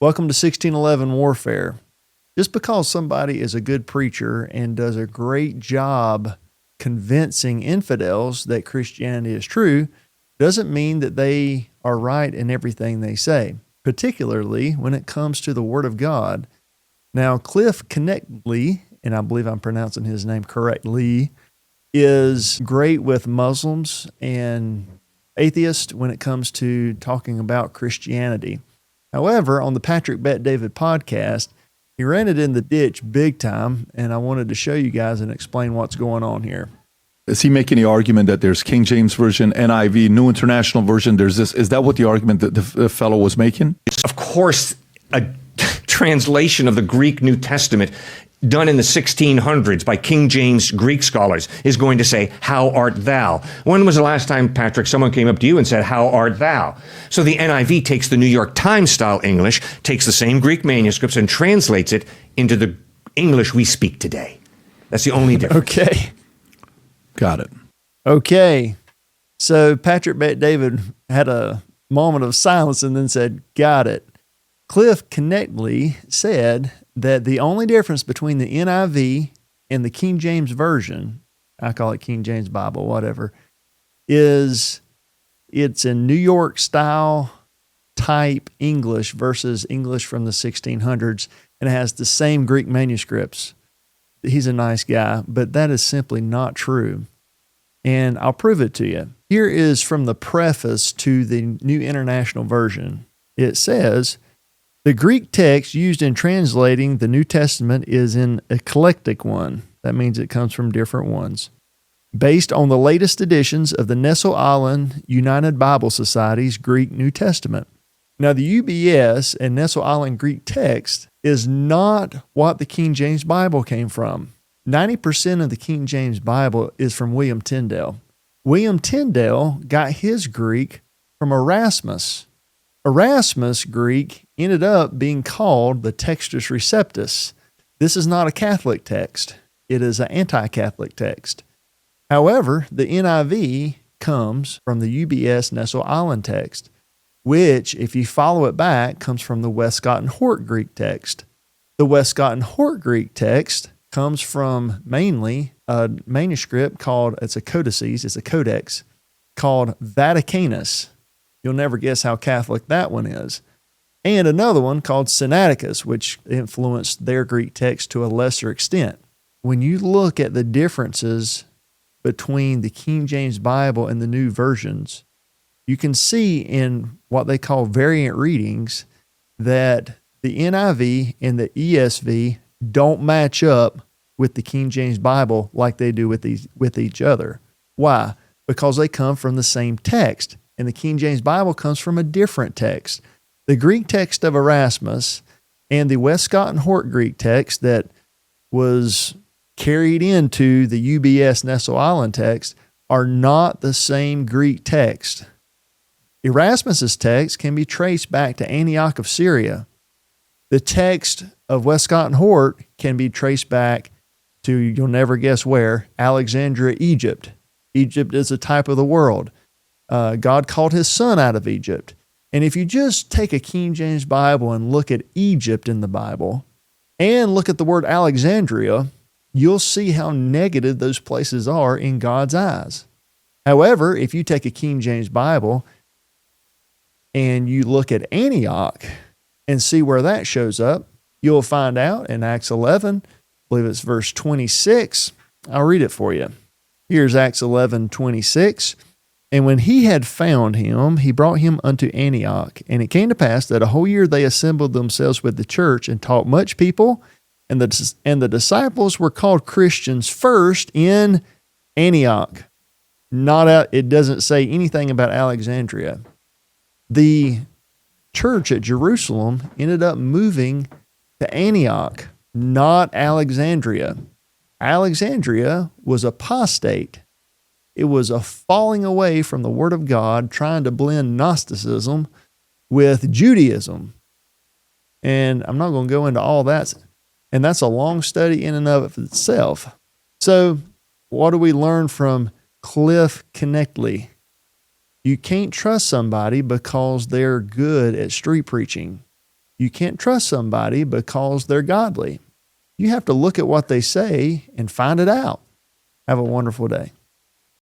Welcome to 1611 Warfare. Just because somebody is a good preacher and does a great job convincing infidels that Christianity is true doesn't mean that they are right in everything they say, particularly when it comes to the Word of God. Now, Cliff Knechtley, and I believe I'm pronouncing his name correctly, is great with Muslims and atheists when it comes to talking about Christianity. However, on the Patrick Bet David podcast, he ran it in the ditch big time, and I wanted to show you guys and explain what's going on here. Is he making the argument that there's King James Version, NIV, New International Version, there's this? Is that what the argument that the fellow was making? Of course, a translation of the Greek New Testament done in the 1600s by King James Greek scholars is going to say, "How art thou?" When was the last time, Patrick, someone came up to you and said, "How art thou?" So the NIV takes the New York Times style English, takes the same Greek manuscripts and translates it into the English we speak today. That's the only difference. Okay. Got it. Okay. So Patrick Bet David had a moment of silence and then said, "Got it." Cliff Knechtley said that the only difference between the NIV and the King James Version, I call it King James Bible, whatever, is it's in New York style type English versus English from the 1600s, and it has the same Greek manuscripts. He's a nice guy, but that is simply not true. And I'll prove it to you. Here is from the preface to the New International Version. It says, "The Greek text used in translating the New Testament is an eclectic one." That means it comes from different ones. "Based on the latest editions of the Nassau Island United Bible Society's Greek New Testament." Now, the UBS and Nassau Island Greek text is not what the King James Bible came from. 90% of the King James Bible is from William Tyndale. William Tyndale got his Greek from Erasmus. Erasmus Greek ended up being called the Textus Receptus. This is not a Catholic text. It is an anti-Catholic text. However, the NIV comes from the UBS Nassau Island text, which, if you follow it back, comes from the Westcott and Hort Greek text. The Westcott and Hort Greek text comes from mainly a manuscript called, it's a codex, called Vaticanus. You'll never guess how Catholic that one is. And another one called Sinaiticus, which influenced their Greek text to a lesser extent. When you look at the differences between the King James Bible and the new versions, you can see in what they call variant readings that the NIV and the ESV don't match up with the King James Bible like they do with each other. Why? Because they come from the same text, and the King James Bible comes from a different text. The Greek text of Erasmus and the Westcott and Hort Greek text that was carried into the UBS Nassau Island text are not the same Greek text. Erasmus's text can be traced back to Antioch of Syria. The text of Westcott and Hort can be traced back to, you'll never guess where, Alexandria, Egypt. Egypt is a type of the world. God called his son out of Egypt. And if you just take a King James Bible and look at Egypt in the Bible and look at the word Alexandria, you'll see how negative those places are in God's eyes. However, if you take a King James Bible and you look at Antioch and see where that shows up, you'll find out in Acts 11, I believe it's verse 26. I'll read it for you. Here's Acts 11:26. "And when he had found him, he brought him unto Antioch. And it came to pass that a whole year they assembled themselves with the church and taught much people. And the disciples were called Christians first in Antioch." It doesn't say anything about Alexandria. The church at Jerusalem ended up moving to Antioch, not Alexandria. Alexandria was apostate. It was a falling away from the Word of God, trying to blend Gnosticism with Judaism. And I'm not going to go into all that. And that's a long study in and of itself. So what do we learn from Cliff Knechtley? You can't trust somebody because they're good at street preaching. You can't trust somebody because they're godly. You have to look at what they say and find it out. Have a wonderful day.